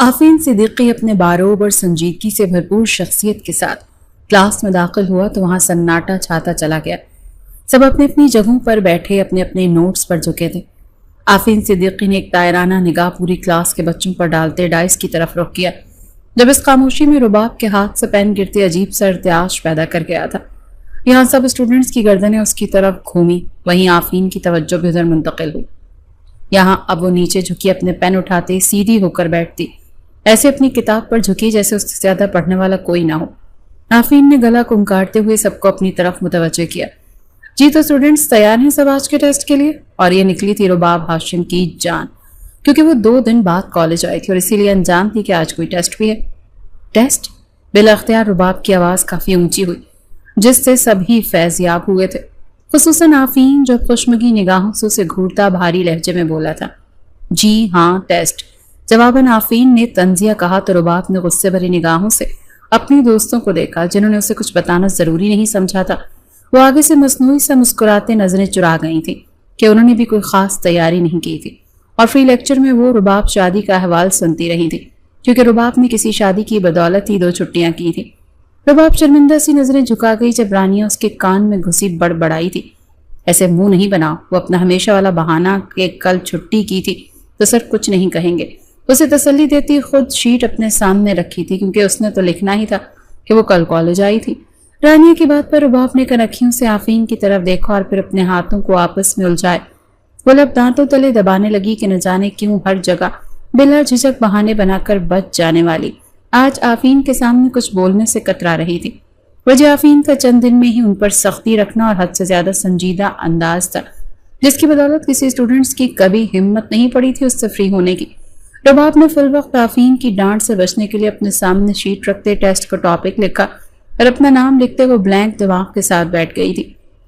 آفین صدیقی اپنے باروب اور سنجیدگی سے بھرپور شخصیت کے ساتھ کلاس میں داخل ہوا تو وہاں سناٹا چھاتا چلا گیا۔ سب اپنی اپنی جگہوں پر بیٹھے اپنے اپنے نوٹس پر جھکے تھے۔ آفین صدیقی نے ایک دائرانہ نگاہ پوری کلاس کے بچوں پر ڈالتے ڈائس کی طرف رخ کیا۔ جب اس خاموشی میں رباب کے ہاتھ سے پین گرتے عجیب سا ارتعاش پیدا کر گیا تھا۔ یہاں سب اسٹوڈنٹس کی گردنیں اس کی طرف گھومی، وہیں آفین کی توجہ بھی ادھر منتقل ہوئی۔ یہاں اب وہ نیچے جھکی اپنے پین اٹھاتے سیدھی ہو کر بیٹھتی، ایسے اپنی کتاب پر جھکی جیسے اس سے زیادہ پڑھنے والا کوئی نہ ہو۔ آفین نے گلا کنکارتے ہوئے سب کو اپنی طرف متوجہ کیا۔ جی تو اسٹوڈنٹس تیار ہیں سب آج کے ٹیسٹ کے لیے؟ اور یہ نکلی تھی رباب ہاشم کی جان، کیونکہ وہ 2 دن بعد کالج آئی تھی اور اسی لیے انجان تھی کہ آج کوئی ٹیسٹ بھی ہے۔ ٹیسٹ؟ بلا اختیار رباب کی آواز کافی اونچی ہوئی، جس سے سبھی فیض یاب ہوئے تھے، خصوصاً آفین جو خوشمگی نگاہوں سے اسے گھورتا بھاری لہجے میں بولا تھا۔ جی ہاں ٹیسٹ، جواباً آفین نے طنزیہ کہا تو رباب نے غصے بھری نگاہوں سے اپنی دوستوں کو دیکھا جنہوں نے اسے کچھ بتانا ضروری نہیں سمجھا تھا۔ وہ آگے سے مصنوعی سے مسکراتے نظریں چرا گئی تھیں کہ انہوں نے بھی کوئی خاص تیاری نہیں کی تھی، اور فری لیکچر میں وہ رباب شادی کا احوال سنتی رہی تھی، کیونکہ رباب نے کسی شادی کی بدولت ہی 2 چھٹیاں کی تھی۔ رباب شرمندہ سی نظریں جھکا گئی جب رانیہ اس کے کان میں گھسی بڑبڑائی تھی، ایسے منہ نہیں بناؤ، وہ اپنا ہمیشہ والا بہانہ کہ کل چھٹی کی تھی تو سر کچھ نہیں کہیں گے۔ اسے تسلی دیتی خود شیٹ اپنے سامنے رکھی تھی، کیونکہ اس نے تو لکھنا ہی تھا کہ وہ کل کالج آئی تھی۔ رانیہ کی بات پر رباب نے کنکھیوں سے آفین کی طرف دیکھا اور پھر اپنے ہاتھوں کو آپس میں الجھائے وہ لب دانتوں تلے دبانے لگی کہ نہ جانے کیوں ہر جگہ بلا جھجک بہانے بنا کر بچ جانے والی آج آفین کے سامنے کچھ بولنے سے کترا رہی تھی۔ وجہ آفین کا چند دن میں ہی ان پر سختی رکھنا اور حد سے زیادہ سنجیدہ انداز تھا، جس کی بدولت کسی اسٹوڈنٹس کی کبھی ہمت نہیں پڑی تھی اس سے فری ہونے کی۔ رباب نے فی الوقت آفین کی ڈانٹ سے بچنے کے لیے اپنے سامنے شیٹ رکھتے ٹیسٹ کا ٹاپک لکھا اور اپنا نام لکھتے وہ بلینک دماغ کے ساتھ بیٹھ گئی تھی۔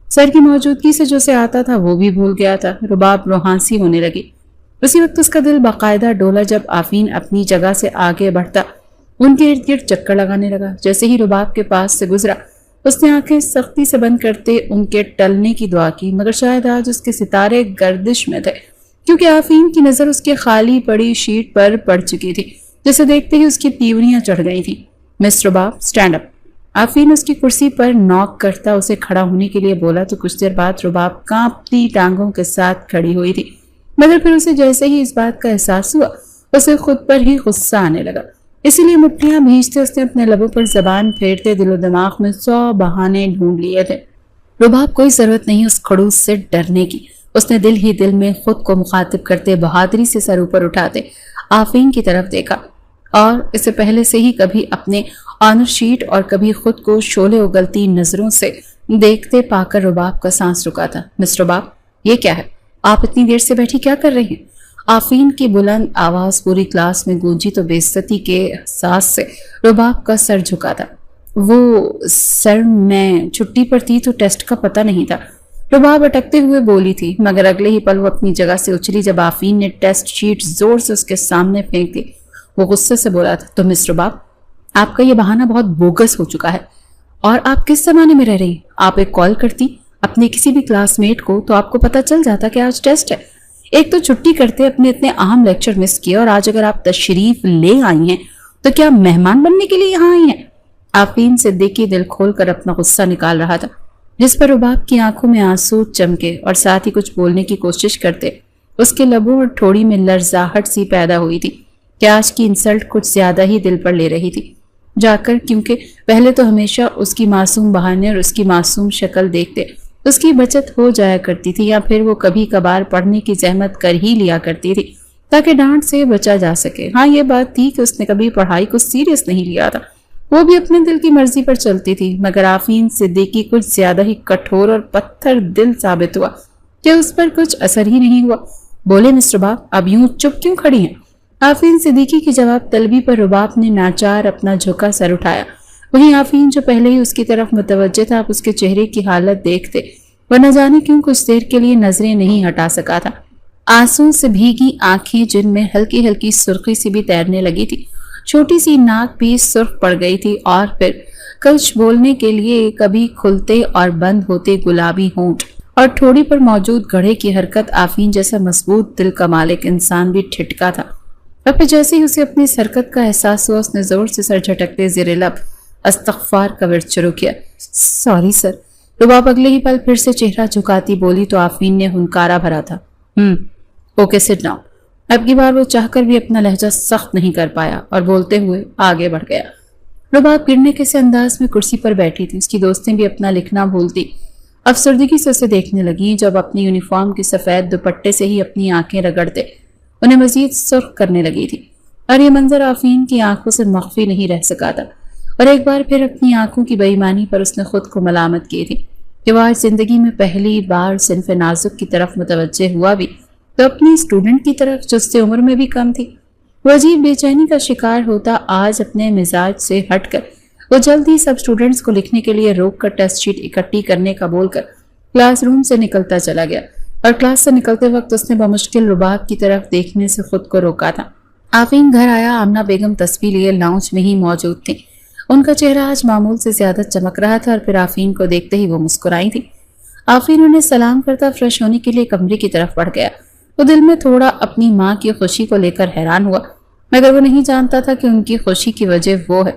سر کی موجودگی سے جو اسے آتا تھا وہ بھی بھول گیا تھا۔ رباب روحانسی ہونے لگی۔ اسی وقت اس کا دل باقاعدہ ڈولا جب آفین اپنی جگہ سے آگے بڑھتا ان کے ارد گرد چکر لگانے لگا۔ جیسے ہی رباب کے پاس سے گزرا اس نے آنکھیں سختی سے بند کرتے ان کے ٹلنے کی دعا کی، مگر شاید آج اس کے ستارے گردش میں تھے، کیونکہ آفین کی نظر اس کے خالی پڑی شیٹ پر پڑ چکی تھی، جسے دیکھتے ہی اس کی تیوریاں چڑھ گئی تھیں۔ مس رباب سٹینڈ اپ۔ آفین اس کی کرسی پر نوک کرتا اسے کھڑا ہونے کے لیے بولا تو کچھ دیر بعد رباب کانپتی ٹانگوں کے ساتھ کھڑی ہوئی تھی، مگر پھر اسے جیسے ہی اس بات کا احساس ہوا اسے خود پر ہی غصہ آنے لگا، اسی لیے مٹھیاں بھیجتے اس نے اپنے لبوں پر زبان پھیرتے دل و دماغ میں 100 بہانے ڈھونڈ لیے تھے۔ رباب کوئی ضرورت نہیں اس خڑوس سے ڈرنے کی، اس نے دل ہی دل میں خود کو مخاطب کرتے بہادری سے سر اوپر اٹھاتے آفین کی طرف دیکھا، اور اسے پہلے سے ہی کبھی اپنے آنر شیٹ اور کبھی خود کو شعلے اگلتی نظروں سے دیکھتے پا کر رباب کا سانس رکا تھا۔ مس رباب یہ کیا ہے؟ آپ اتنی دیر سے بیٹھی کیا کر رہی ہیں؟ آفین کی بلند آواز پوری کلاس میں گونجی تو بے عزتی کے احساس سے رباب کا سر جھکا تھا۔ وہ سر میں چھٹی پر تھی تو ٹیسٹ کا پتہ نہیں تھا، رباب اٹکتے ہوئے بولی تھی، مگر اگلے ہی پل وہ اپنی جگہ سے اچھلی جب آفین نے ٹیسٹ شیٹ زور سے اس کے سامنے پھینک دی۔ وہ غصے سے بولا تھا، تو مس رباب آپ کا یہ بہانہ بہت بوگس ہو چکا ہے، اور آپ کس زمانے میں رہ رہی ہیں؟ آپ ایک کال کرتی اپنے کسی بھی کلاس میٹ کو تو آپ کو پتہ چل جاتا کہ آج ٹیسٹ ہے۔ ایک تو چھٹی کرتے اپنے اتنے اہم لیکچر مس کیے، اور آج اگر آپ تشریف لے آئی ہیں تو کیا مہمان بننے کے لیے یہاں آئی ہیں؟ آفین صدیقی دل کھول کر اپنا غصہ نکال رہا تھا، جس پر رباب کی آنکھوں میں آنسو چمکے اور ساتھ ہی کچھ بولنے کی کوشش کرتے اس کے لبوں اور ٹھوڑی میں لرزاہٹ سی پیدا ہوئی تھی کہ آج کی انسلٹ کچھ زیادہ ہی دل پر لے رہی تھی جا کر، کیونکہ پہلے تو ہمیشہ اس کی معصوم بہانے اور اس کی معصوم شکل دیکھتے اس کی بچت ہو جایا کرتی تھی، یا پھر وہ کبھی کبھار پڑھنے کی زحمت کر ہی لیا کرتی تھی تاکہ ڈانٹ سے بچا جا سکے۔ ہاں یہ بات تھی کہ اس نے کبھی پڑھائی کو سیریس نہیں لیا تھا، وہ بھی اپنے دل کی مرضی پر چلتی تھی، مگر آفین صدیقی کچھ زیادہ ہی کٹھور اور پتھر دل ثابت ہوا کہ اس پر کچھ اثر ہی نہیں ہوا۔ بولے مس رباب اب یوں چپ کیوں کھڑی ہیں؟ آفین صدیقی کی جواب طلبی پر رباب نے ناچار اپنا جھکا سر اٹھایا، وہیں آفین جو پہلے ہی اس کی طرف متوجہ تھا اب اس کے چہرے کی حالت دیکھتے وہ نہ جانے کیوں کچھ دیر کے لیے نظریں نہیں ہٹا سکا تھا۔ آنسوں سے بھیگی آنکھیں جن میں ہلکی ہلکی سرخی سی بھی تیرنے لگی تھی، چھوٹی سی ناک بھی سرخ پڑ گئی تھی، اور پھر کچھ بولنے کے لیے کبھی کھلتے اور بند ہوتے گلابی ہونٹ اور ٹھوڑی پر موجود گڑھے کی حرکت آفین جیسا مضبوط دل کا مالک انسان بھی ٹھٹکا تھا اور پھر جیسے ہی اسے اپنی اس حرکت کا احساس ہوا، اس نے زور سے سر جھٹکتے زیر لب استغفار کا ورد شروع کیا۔ Sorry sir. رباب اگلے ہی پل پھر سے چہرہ جھکاتی بولی تو آفرین نے ہنکارا بھرا تھا۔ Okay sit down. اب کی بار وہ چاہ کر بھی اپنا لہجہ سخت نہیں کر پایا اور بولتے ہوئے آگے بڑھ گیا۔ رباب گرنے کے سے انداز میں کرسی پر بیٹھی تھی۔ اس کی دوستیں بھی اپنا لکھنا بھولتی افسردگی سے اسے دیکھنے لگیں، جب اپنی یونیفارم کے سفید دوپٹے سے ہی اپنی آنکھیں رگڑتے انہیں مزید سرخ کرنے لگی تھی، اور یہ منظر آفرین کی آنکھوں سے مخفی نہیں رہ سکا تھا۔ اور ایک بار پھر اپنی آنکھوں کی بے ایمانی پر اس نے خود کو ملامت کی تھی کہ وہ آج زندگی میں پہلی بار صنف نازک کی طرف متوجہ ہوا بھی تو اپنی اسٹوڈنٹ کی طرف جو اس سے عمر میں بھی کم تھی۔ وہ عجیب بے چینی کا شکار ہوتا آج اپنے مزاج سے ہٹ کر وہ جلد ہی سب اسٹوڈنٹس کو لکھنے کے لیے روک کر ٹیسٹ شیٹ اکٹھی کرنے کا بول کر کلاس روم سے نکلتا چلا گیا، اور کلاس سے نکلتے وقت اس نے بمشکل رباب کی طرف دیکھنے سے خود کو روکا تھا۔ آفرین گھر آیا، آمنہ بیگم تسبیح لیے لاؤنج میں ہی موجود تھیں۔ ان کا چہرہ آج معمول سے زیادہ چمک رہا تھا، اور پھر آفرین کو دیکھتے ہی وہ مسکرائی تھی۔ آفرین انہیں سلام کرتا فریش ہونے کے لیے کمرے کی طرف بڑھ گیا۔ وہ دل میں تھوڑا اپنی ماں کی خوشی کو لے کر حیران ہوا، مگر وہ نہیں جانتا تھا کہ ان کی خوشی کی وجہ وہ ہے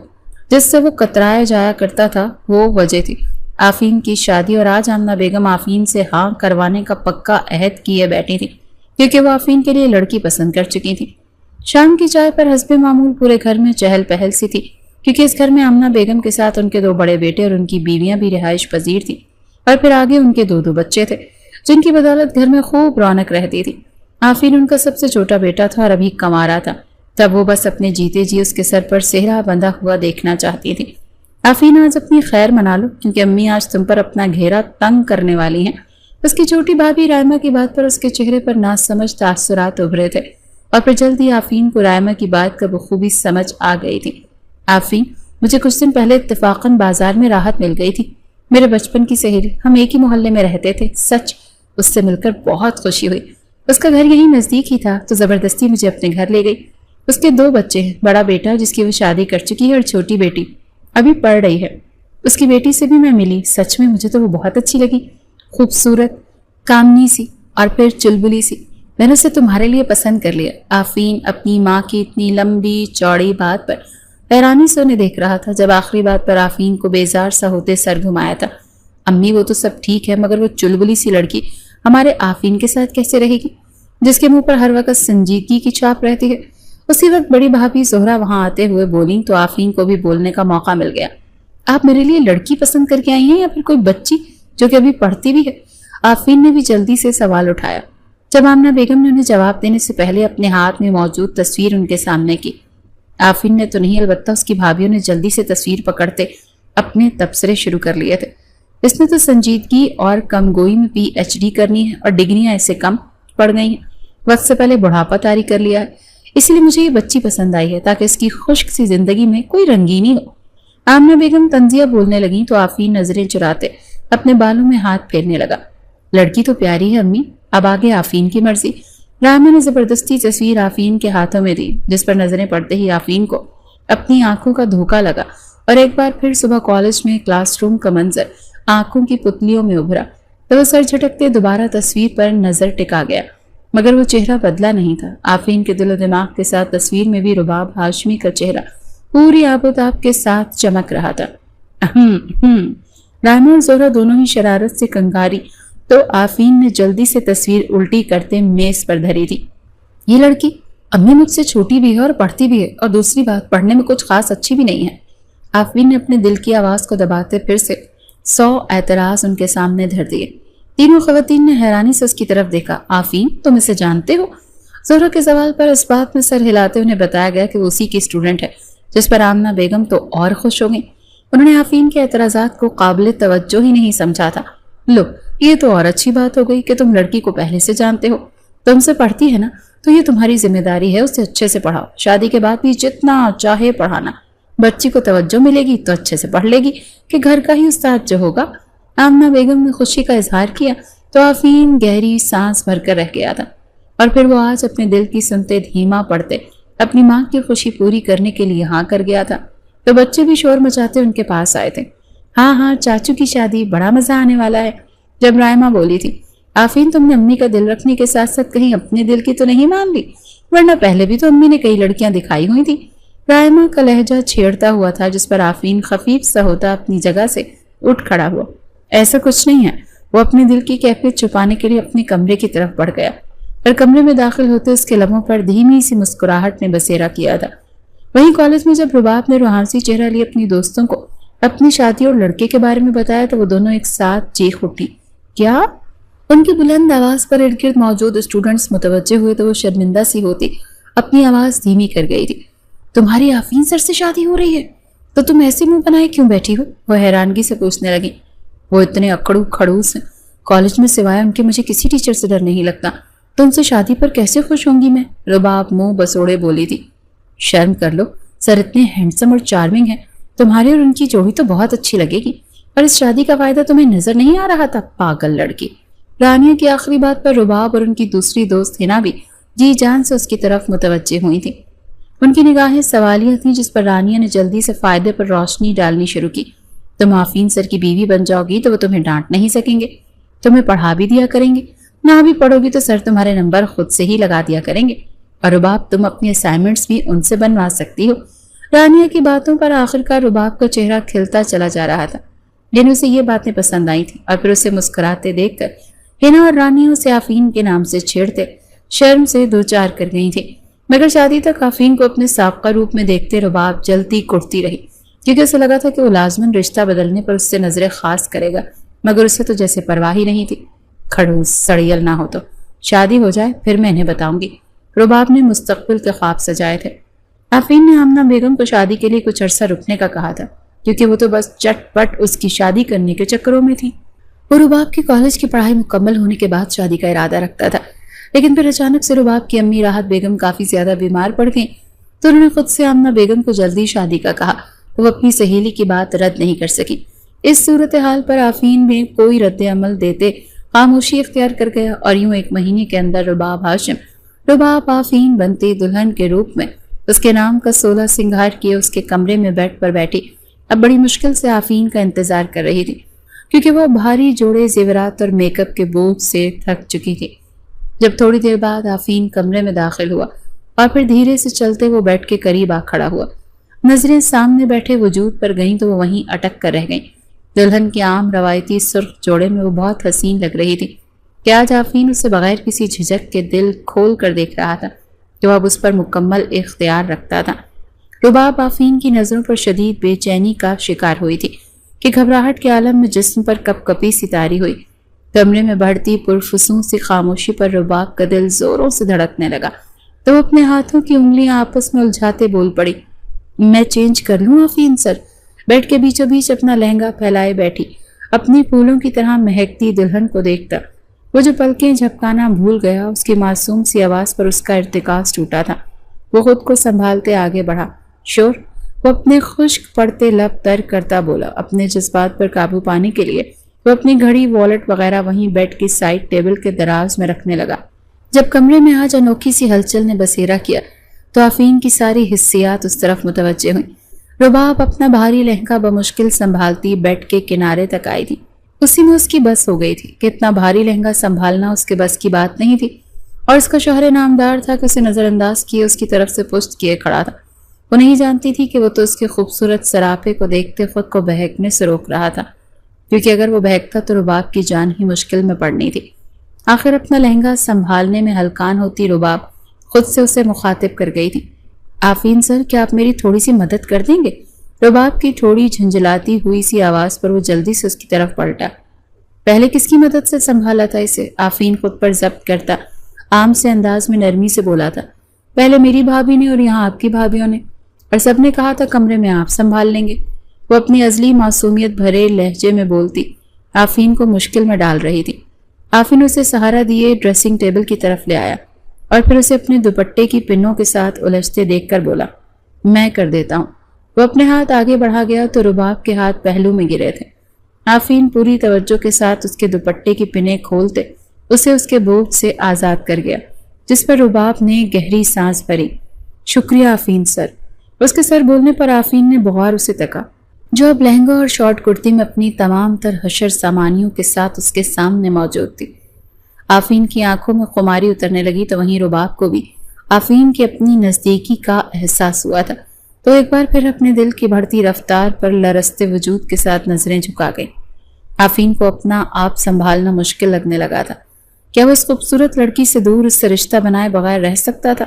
جس سے وہ کترایا جایا کرتا تھا۔ وہ وجہ تھی آفرین کی شادی، اور آج آمنہ بیگم آفرین سے ہاں کروانے کا پکا عہد کیے بیٹھی تھی، کیونکہ وہ آفرین کے لیے لڑکی پسند کر چکی تھی۔ شام کی چائے پر حسب معمول پورے گھر میں چہل پہل سی تھی، کیونکہ اس گھر میں آمنہ بیگم کے ساتھ ان کے 2 بڑے بیٹے اور ان کی بیویاں بھی رہائش پذیر تھیں، اور پھر آگے ان کے 2 بچے تھے جن کی بدولت گھر میں خوب رونق رہتی تھی۔ آفرین ان کا سب سے چھوٹا بیٹا تھا اور ابھی کما رہا تھا، تب وہ بس اپنے جیتے جی اس کے سر پر سہرا بندھا ہوا دیکھنا چاہتی تھی۔ آفرین آج اپنی خیر منا لو، کیونکہ امی آج تم پر اپنا گھیرا تنگ کرنے والی ہیں۔ اس کی چھوٹی بھابھی رائمہ کی بات پر اس کے چہرے پر ناسمجھ تاثرات ابھرے تھے، اور پھر جلدی آفرین کو رائمہ کی بات کا بخوبی سمجھ آ گئی تھی۔ آفرین، مجھے کچھ دن پہلے اتفاقاً بازار میں راحت مل گئی تھی۔ میرے بچپن کی سہیلی، ہم ایک ہی محلے میں رہتے تھے، سچ اس سے مل کر بہت خوشی ہوئی۔ اس کا گھر یہیں نزدیک ہی تھا تو زبردستی مجھے اپنے گھر لے گئی۔ اس کے 2 بچے ہیں، بڑا بیٹا جس کی وہ شادی کر چکی ہے، اور چھوٹی بیٹی ابھی پڑھ رہی ہے۔ اس کی بیٹی سے بھی میں ملی، سچ میں مجھے تو وہ بہت اچھی لگی، خوبصورت، کامنی سی اور پھر چلبلی سی۔ میں نے اسے تمہارے لیے پسند کر لیا۔ آفرین اپنی ماں کی اتنی لمبی چوڑی بات پر حیرانی سے انہیں دیکھ رہا تھا، جب آخری بات پر آفرین کو بیزار سا ہوتے سر گھمایا تھا۔ امی وہ تو سب ٹھیک ہے، مگر وہ چلبلی سی لڑکی ہمارے آفرین کے ساتھ کیسے رہے گی، جس کے منہ پر ہر وقت سنجیدگی کی چھاپ رہتی ہے؟ اسی وقت بڑی بھابھی زہرا وہاں آتے ہوئے بولیں تو آفرین کو بھی بولنے کا موقع مل گیا۔ آپ میرے لیے لڑکی پسند کر کے آئی ہیں یا پھر کوئی بچی جو کہ ابھی پڑھتی بھی ہے؟ آفرین نے بھی جلدی سے سوال اٹھایا، جب آمنہ بیگم نے انہیں جواب دینے سے پہلے اپنے ہاتھ میں موجود تصویر ان کے سامنے کی۔ آفرین نے تو نہیں، البتہ اس کی بھابھیوں نے جلدی سے تصویر پکڑتے اپنے تبصرے شروع کر لیے تھے۔ اس نے تو سنجیدگی اور کم گوئی میں PhD کرنی ہے، اور ڈگریاں ایسے کم پڑ گئی ہیں، وقت سے پہلے بڑھاپا طاری کر لیا ہے، اس لیے مجھے یہ بچی پسند آئی ہے تاکہ اس کی خشک سی زندگی میں کوئی رنگینی ہو۔ آمنہ بیگم طنزیہ بولنے لگیں تو آفرین نظریں چراتے اپنے بالوں میں ہاتھ پھیرنے لگا۔ لڑکی تو پیاری ہے امی، اب آگے آفرین کی مرضی۔ رائمہ نے زبردستی تصویر آفرین کے ہاتھوں میں دی، جس پر نظریں پڑتے ہی آفرین کو اپنی آنکھوں کا دھوکا لگا، اور ایک بار پھر صبح کالج میں کلاس روم کا منظر آنکھوں کی پتلیوں میں ابھرا تو وہ سر جھٹکتے دوبارہ تصویر پر نظر ٹکا گیا، مگر وہ چہرہ بدلا نہیں تھا۔ آفرین کے دل و دماغ کے ساتھ تصویر میں بھی رباب ہاشمی کا چہرہ پوری آب و تاب کے ساتھ چمک رہا تھا۔ رائمہ اور زہرا دونوں ہی شرارت سے کنگاری تو آفرین نے جلدی سے تصویر الٹی کرتے میز پر دھری تھی۔ یہ لڑکی امی مجھ سے چھوٹی بھی ہے اور پڑھتی بھی ہے، اور دوسری بات پڑھنے میں کچھ خاص اچھی بھی نہیں ہے۔ آفرین نے اپنے دل کی آواز کو دباتے پھر سے 100 اعتراض ان کے سامنے دھر دیے۔ تینوں خواتین نے حیرانی سے اس کی طرف دیکھا۔ آفرین، تم اسے جانتے ہو؟ زہرا کے سوال پر اس بات میں سر ہلاتے انہیں بتایا گیا کہ وہ اسی کی اسٹوڈنٹ ہے، جس پر آمنہ بیگم تو اور خوش ہو گئی۔ انہوں نے آفرین کے اعتراضات کو قابل توجہ ہی نہیں سمجھا تھا۔ لو، یہ تو اور اچھی بات ہو گئی کہ تم لڑکی کو پہلے سے جانتے ہو، تم سے پڑھتی ہے نا، تو یہ تمہاری ذمہ داری ہے اسے اچھے سے پڑھاؤ، شادی کے بعد بھی جتنا چاہے پڑھانا، بچی کو توجہ ملے گی تو اچھے سے پڑھ لے گی کہ گھر کا ہی استاد جو ہوگا۔ آمنہ بیگم نے خوشی کا اظہار کیا تو آفرین گہری سانس بھر کر رہ گیا تھا، اور پھر وہ آج اپنے دل کی سنتے دھیما پڑتے اپنی ماں کی خوشی پوری کرنے کے لیے ہاں کر گیا تھا۔ تو بچے بھی شور مچاتے ان کے پاس آئے تھے۔ ہاں ہاں، چاچو کی شادی، بڑا مزہ آنے والا ہے۔ جب رائمہ بولی تھی، آفرین تم نے امی کا دل رکھنے کے ساتھ ساتھ کہیں اپنے دل کی تو نہیں مان لی؟ ورنہ پہلے بھی تو امی نے کئی لڑکیاں دکھائی ہوئی تھی۔ رائمہ کا لہجہ چھیڑتا ہوا تھا، جس پر آفرین خفیف سا ہوتا اپنی جگہ سے اٹھ کھڑا ہوا۔ ایسا کچھ نہیں ہے۔ وہ اپنے دل کی کیفیت چھپانے کے لیے اپنے کمرے کی طرف بڑھ گیا اور کمرے میں داخل ہوتے اس کے لبوں پر دھیمی سی مسکراہٹ نے بسیرا کیا تھا۔ وہیں کالج میں جب رباب نے روحانسی چہرہ لیے اپنی دوستوں کو اپنی شادی اور لڑکے کے بارے میں بتایا تو وہ دونوں ایک ساتھ چیخ اٹھی۔ کیا؟ ان کی بلند آواز پر ارد گرد موجود اسٹوڈنٹس متوجہ ہوئے تو وہ شرمندہ سی ہوتی اپنی آواز دھیمی کر گئی تھی۔ تمہاری آفرین سر سے شادی ہو رہی ہے تو تم ایسے منہ بنائے کیوں بیٹھی ہو؟ وہ حیرانگی سے پوچھنے لگی۔ وہ اتنے اکڑو کھڑوس ہیں، کالج میں سوائے ان کے مجھے کسی ٹیچر سے ڈر نہیں لگتا، تو ان سے شادی پر کیسے خوش ہوں گی میں؟ رباب منہ بسوڑے بولی تھی۔ شرم کر لو، سر اتنے ہینڈسم اور چارمنگ ہیں، تمہاری اور ان کی جوڑی تو بہت اچھی لگے گی، اور اس شادی کا فائدہ تمہیں نظر نہیں آ رہا تھا؟ پاگل لڑکی۔ رانیہ کی آخری بات پر رباب اور ان کی دوسری دوست ہنا بھی جی جان سے اس کی طرف متوجہ ہوئی تھی۔ ان کی نگاہیں سوالیہ تھیں، جس پر رانیہ نے جلدی سے فائدے پر روشنی ڈالنی شروع کی۔ تم آفرین سر کی بیوی بن جاؤ گی تو وہ تمہیں ڈانٹ نہیں سکیں گے، تمہیں پڑھا بھی دیا کریں گے، نہ بھی پڑھو گی تو سر تمہارے نمبر خود سے ہی لگا دیا کریں گے، اور رباب تم اپنی اسائنمنٹس بھی ان سے بنوا سکتی ہو۔ رانیہ کی باتوں پر آخرکار رباب کا چہرہ کھلتا چلا جا رہا تھا، یعنی اسے یہ باتیں پسند آئی تھیں، اور پھر اسے مسکراتے دیکھ کر ہنا اور رانیہ اسے آفرین کے نام سے چھیڑتے شرم سے دو چار کر گئی تھی، مگر شادی تک آفرین کو اپنے سابقہ روپ میں دیکھتے رباب جلتی کڑتی رہی، کیونکہ اسے لگا تھا کہ وہ لازماً رشتہ بدلنے پر اس سے نظر خاص کرے گا، مگر اسے تو جیسے پرواہ ہی نہیں تھی۔ کھڑوس سڑیل نہ ہو تو شادی ہو جائے پھر میں انہیں بتاؤں گی۔ رباب نے مستقبل کے خواب سجائے تھے۔ آفرین نے آمنہ بیگم کو شادی کے لیے کچھ عرصہ رکنے کا کہا تھا، کیونکہ وہ تو بس چٹ پٹ اس کی شادی کرنے کے چکروں میں تھی۔ وہ رباب کی کالج کی پڑھائی مکمل ہونے کے بعد شادی کا ارادہ رکھتا تھا، لیکن پھر اچانک سے رباب کی امی راحت بیگم کافی زیادہ بیمار پڑ گئیں، تو انہوں نے خود سے آمنہ بیگم کو جلدی شادی کا کہا، تو وہ اپنی سہیلی کی بات رد نہیں کر سکی۔ اس صورتحال پر آفرین میں کوئی رد عمل دیتے خاموشی اختیار کر گیا، اور یوں ایک مہینے کے اندر رباب ہاشم رباب آفرین بنتی دلہن کے روپ میں اس کے نام کا 16 سنگھار کیے اس کے کمرے میں بیڈ پر بیٹھی اب بڑی مشکل سے آفرین کا انتظار کر رہی تھی، کیونکہ وہ بھاری جوڑے زیورات اور میک اپ کے بوجھ سے تھک چکی تھی۔ جب تھوڑی دیر بعد آفرین کمرے میں داخل ہوا اور پھر دھیرے سے چلتے وہ بیڈ کے قریب آ کھڑا ہوا، نظریں سامنے بیٹھے وجود پر گئیں تو وہ وہیں اٹک کر رہ گئیں۔ دلہن کے عام روایتی سرخ جوڑے میں وہ بہت حسین لگ رہی تھی کہ آج آفرین اسے بغیر کسی جھجک کے دل کھول کر دیکھ رہا تھا کہ وہ اب اس پر مکمل اختیار رکھتا تھا۔ رباب آفرین کی نظروں پر شدید بے چینی کا شکار ہوئی تھی کہ گھبراہٹ کے عالم میں جسم پر کپ کپی سی طاری ہوئی۔ کمرے میں بڑھتی پرفسوں سی خاموشی پر رباب کا دل زوروں سے دھڑکنے لگا، تو وہ اپنے ہاتھوں کی انگلیاں آپس میں الجھاتے بول پڑی، میں چینج کر لوں آفرین سر؟ بیڈ کے بیچوں بیچ اپنا لہنگا پھیلائے بیٹھی اپنی پھولوں کی طرح مہکتی دلہن کو دیکھتا وہ جو پلکیں جھپکانا بھول گیا، اس کی معصوم سی آواز پر اس کا ارتکاز ٹوٹا تھا۔ وہ خود کو سنبھالتے آگے بڑھا۔ شور وہ اپنے خشک پڑتے لب تر کرتا بولا۔ اپنے جذبات پر قابو پانے کے لیے وہ اپنی گھڑی والٹ وغیرہ وہیں بیڈ کی سائڈ ٹیبل کے دراز میں رکھنے لگا۔ جب کمرے میں آج انوکھی سی ہلچل نے بسیرا کیا تو آفرین کی ساری حسیات اس طرف متوجہ ہوئیں۔ رباب اپنا بھاری لہنگا بمشکل سنبھالتی بیڈ کے کنارے تک آئی تھی۔ اسی میں اس کی بس ہو گئی تھی کہ اتنا بھاری لہنگا سنبھالنا اس کے بس کی بات نہیں تھی، اور اس کا شوہر نامدار تھا کہ اسے نظر انداز کیے اس کی طرف سے پشت کیے کھڑا تھا۔ وہ نہیں جانتی تھی کہ وہ تو اس کے خوبصورت سراپے کو دیکھتے خود کو بہکنے سے روک رہا تھا، کیونکہ اگر وہ بہکتا تو رباب کی جان ہی مشکل میں پڑنی تھی۔ آخر اپنا لہنگا سنبھالنے میں ہلکان ہوتی رباب خود سے اسے مخاطب کر گئی تھی، آفرین سر کیا آپ میری تھوڑی سی مدد کر دیں گے؟ رباب کی تھوڑی جھنجھلاتی ہوئی سی آواز پر وہ جلدی سے اس کی طرف پلٹا۔ پہلے کس کی مدد سے سنبھالا تھا اسے؟ آفرین خود پر ضبط کرتا عام سے انداز میں نرمی سے بولا تھا، پہلے میری بھابھی نے اور یہاں آپ کی بھابھیوں نے، اور سب نے کہا تھا کمرے میں آپ سنبھال لیں گے۔ وہ اپنی ازلی معصومیت بھرے لہجے میں بولتی آفرین کو مشکل میں ڈال رہی تھی۔ آفرین اسے سہارا دیے ڈریسنگ ٹیبل کی طرف لے آیا اور پھر اسے اپنے دوپٹے کی پنوں کے ساتھ الجھتے دیکھ کر بولا، میں کر دیتا ہوں۔ وہ اپنے ہاتھ آگے بڑھا گیا تو رباب کے ہاتھ پہلو میں گرے تھے۔ آفرین پوری توجہ کے ساتھ اس کے دوپٹے کی پنیں کھولتے اسے اس کے بوجھ سے آزاد کر گیا، جس پر رباب نے گہری سانس بھری۔ شکریہ آفرین سر۔ اس کے سر بولنے پر آفرین نے بغور اسے تکا، جو اب لہنگا اور شارٹ کرتی میں اپنی تمام تر حشر سامانیوں کے ساتھ اس کے سامنے موجود تھی۔ آفرین کی آنکھوں میں خماری اترنے لگی تو وہیں رباب کو بھی آفرین کی اپنی نزدیکی کا احساس ہوا تھا تو ایک بار پھر اپنے دل کی بڑھتی رفتار پر لرزتے وجود کے ساتھ نظریں جھکا گئی۔ آفرین کو اپنا آپ سنبھالنا مشکل لگنے لگا تھا۔ کیا وہ اس خوبصورت لڑکی سے دور اس سے رشتہ بنائے بغیر رہ سکتا تھا،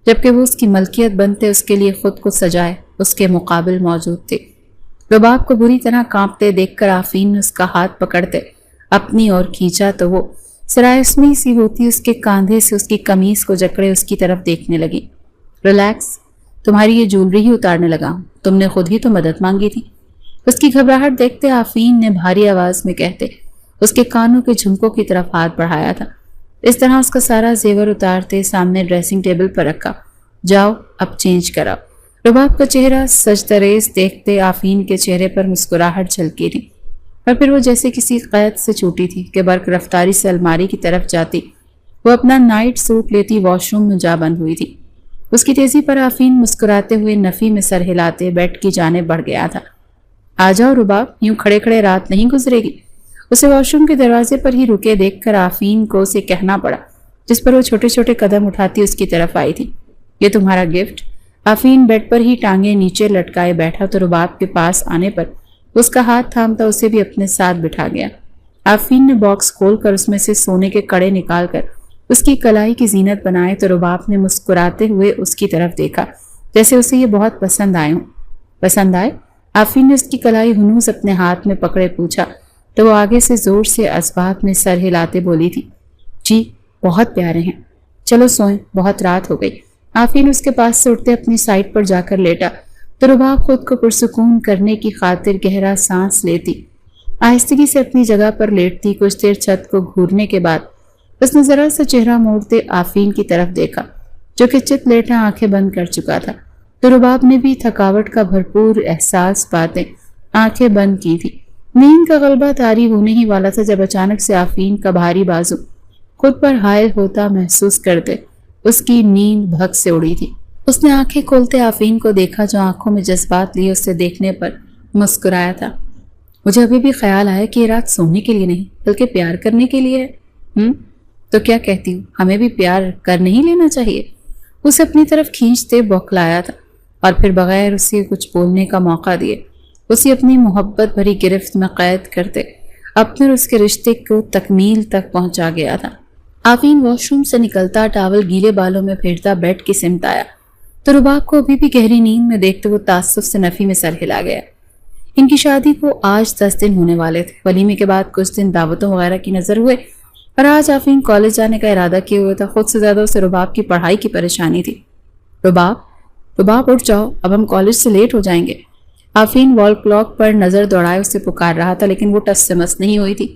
جبکہ وہ اس کی ملکیت بنتے اس کے لیے خود کو سجائے اس کے مقابل موجود تھے؟ رباب کو بری طرح کانپتے دیکھ کر آفرین نے اس کا ہاتھ پکڑتے اپنی اور کھینچا تو وہ سرائسمی سی ہوتی اس کے کاندھے سے اس کی قمیص کو جکڑے اس کی طرف دیکھنے لگی۔ ریلیکس، تمہاری یہ جولری ہی اتارنے لگا ہوں، تم نے خود ہی تو مدد مانگی تھی۔ اس کی گھبراہٹ دیکھتے آفرین نے بھاری آواز میں کہتے اس کے کانوں کے جھمکوں کی طرف ہاتھ بڑھایا تھا۔ اس طرح اس کا سارا زیور اتارتے سامنے ڈریسنگ ٹیبل پر رکھا۔ جاؤ اب چینج کراؤ۔ رباب کا چہرہ سجدریز دیکھتے آفرین کے چہرے پر مسکراہٹ جھلکی تھی، اور پھر وہ جیسے کسی قید سے چھوٹی تھی کہ برق رفتاری سے الماری کی طرف جاتی وہ اپنا نائٹ سوٹ لیتی واش روم میں جا بند ہوئی تھی۔ اس کی تیزی پر آفرین مسکراتے ہوئے نفی میں سر ہلاتے بیڈ کی جانب بڑھ گیا تھا۔ آ جاؤ رباب، یوں کھڑے کھڑے رات نہیں گزرے گی۔ اسے واش روم کے دروازے پر ہی رکے دیکھ کر آفرین کو اسے کہنا پڑا، جس پر وہ چھوٹے چھوٹے قدم اٹھاتی اس کی طرف آئی تھی۔ یہ تمہارا گفٹ۔ آفرین بیڈ پر ہی ٹانگیں نیچے لٹکائے بیٹھا تو رباب کے پاس آنے پر اس کا ہاتھ تھامتا اسے بھی اپنے ساتھ بٹھا گیا۔ آفرین نے باکس کھول کر اس میں سے سونے کے کڑے نکال کر اس کی کلائی کی زینت بنائے تو رباب نے مسکراتے ہوئے اس کی طرف دیکھا جیسے اسے یہ بہت پسند آئے ہوں۔ پسند آئے؟ آفرین نے اس کی کلائی ہنوز اپنے ہاتھ میں پکڑے پوچھا تو وہ آگے سے زور سے اسباب میں سر ہلاتے بولی تھی، جی بہت پیارے ہیں، چلو سوئیں، بہت رات ہو گئی۔ آفرین اس کے پاس سے اٹھتے اپنی سائٹ پر جا کر لیٹا تو رباب خود کو پرسکون کرنے کی خاطر گہرا سانس لیتی آہستگی سے اپنی جگہ پر لیٹتی۔ کچھ دیر چھت کو گھورنے کے بعد اس نے ذرا سا چہرہ موڑتے آفرین کی طرف دیکھا جو کہ چت لیٹا آنکھیں بند کر چکا تھا، تو رباب نے بھی تھکاوٹ کا بھرپور احساس پاتے آنکھیں بند کی تھی۔ نیند کا غلبہ طاری ہونے ہی والا تھا جب اچانک سے آفرین کا بھاری بازو خود پر حائل ہوتا محسوس کرتے اس کی نیند بھگ سے اڑی تھی۔ اس نے آنکھیں کھولتے آفرین کو دیکھا جو آنکھوں میں جذبات لیے اسے دیکھنے پر مسکرایا تھا۔ مجھے ابھی بھی خیال آیا کہ یہ رات سونے کے لیے نہیں بلکہ پیار کرنے کے لیے ہے۔ تو کیا کہتی ہوں، ہمیں بھی پیار کر نہیں لینا چاہیے؟ اسے اپنی طرف کھینچتے بوکھلایا تھا اور پھر بغیر اسے کچھ بولنے کا موقع دیے اسے اپنی محبت بھری گرفت میں قید کرتے اپنے اور اس کے رشتے کو تکمیل تک پہنچا گیا تھا۔ آفرین واش روم سے نکلتا ٹاول گیلے بالوں میں پھیرتا بیڈ کی سمت آیا تو رباب کو ابھی بھی گہری نیند میں دیکھتے وہ تعصب سے نفی میں سر ہلا گیا۔ ان کی شادی کو آج 10 دن ہونے والے تھے۔ ولیمے کے بعد کچھ دن دعوتوں وغیرہ کی نظر ہوئے اور آج آفرین کالج جانے کا ارادہ کیے ہوئے تھا۔ خود سے زیادہ اسے رباب کی پڑھائی کی پریشانی تھی۔ رباب اٹھ جاؤ، اب ہم کالج سے لیٹ ہو جائیں گے۔ آفرین وال کلاک پر نظر دوڑائے اسے پکار رہا تھا لیکن وہ ٹس سے مس نہیں ہوئی تھی۔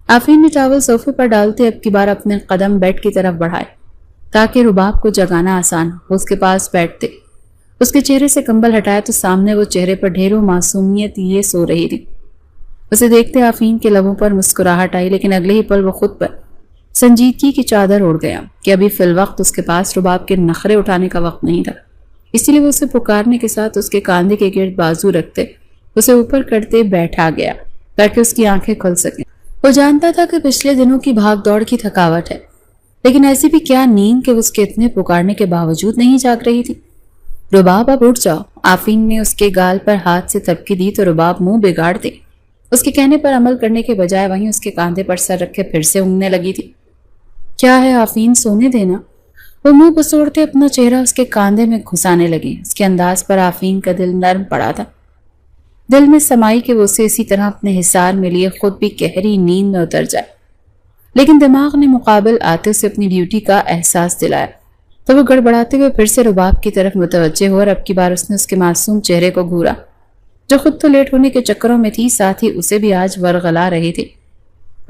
آفرین نے ٹاول صوفے پر ڈالتے اب کی بار اپنے قدم بیڈ کی طرف بڑھائے تاکہ رباب کو جگانا آسان ہو۔ اس کے پاس بیٹھتے اس کے چہرے سے کمبل ہٹایا تو سامنے وہ چہرے پر ڈھیروں معصومیت لیے سو رہی تھی۔ اسے دیکھتے آفرین کے لبوں پر مسکراہٹ آئی لیکن اگلے ہی پل وہ خود پر سنجیدگی کی چادر اوڑھ گیا کہ ابھی فی الوقت اس کے پاس رباب کے نخرے اٹھانے کا وقت نہیں تھا۔ اسی لیے وہ اسے پکارنے کے ساتھ اس کے کاندھے کے گرد بازو رکھتے اسے اوپر کرتے بیٹھا گیا تاکہ اس کی آنکھیں کھل سکیں۔ وہ جانتا تھا کہ پچھلے دنوں کی بھاگ دوڑ کی تھکاوٹ ہے، لیکن ایسی بھی کیا نیند کہ اس کے اتنے پکارنے کے باوجود نہیں جاگ رہی تھی۔ رباب اب اٹھ جاؤ۔ آفرین نے اس کے گال پر ہاتھ سے تھپکی دی تو رباب منہ بگاڑتے اس کے کہنے پر عمل کرنے کے بجائے وہیں اس کے کاندھے پر سر رکھے پھر سے اونگنے لگی تھی۔ کیا ہے آفرین، سونے دینا۔ وہ منہ بسوڑتے اپنا چہرہ اس کے کاندھے میں گھسانے لگی۔ اس کے انداز پر آفرین کا دل نرم پڑا تھا، دل میں سمائی کہ وہ اسے اسی طرح اپنے حصار میں لیے خود بھی گہری نیند میں اتر جائے، لیکن دماغ نے مقابل آتے اسے اپنی ڈیوٹی کا احساس دلایا تو وہ گڑبڑاتے ہوئے پھر سے رباب کی طرف متوجہ ہوا اور اب کی بار اس نے اس کے معصوم چہرے کو گھورا جو خود تو لیٹ ہونے کے چکروں میں تھی، ساتھ ہی اسے بھی آج ورغلا رہی تھی۔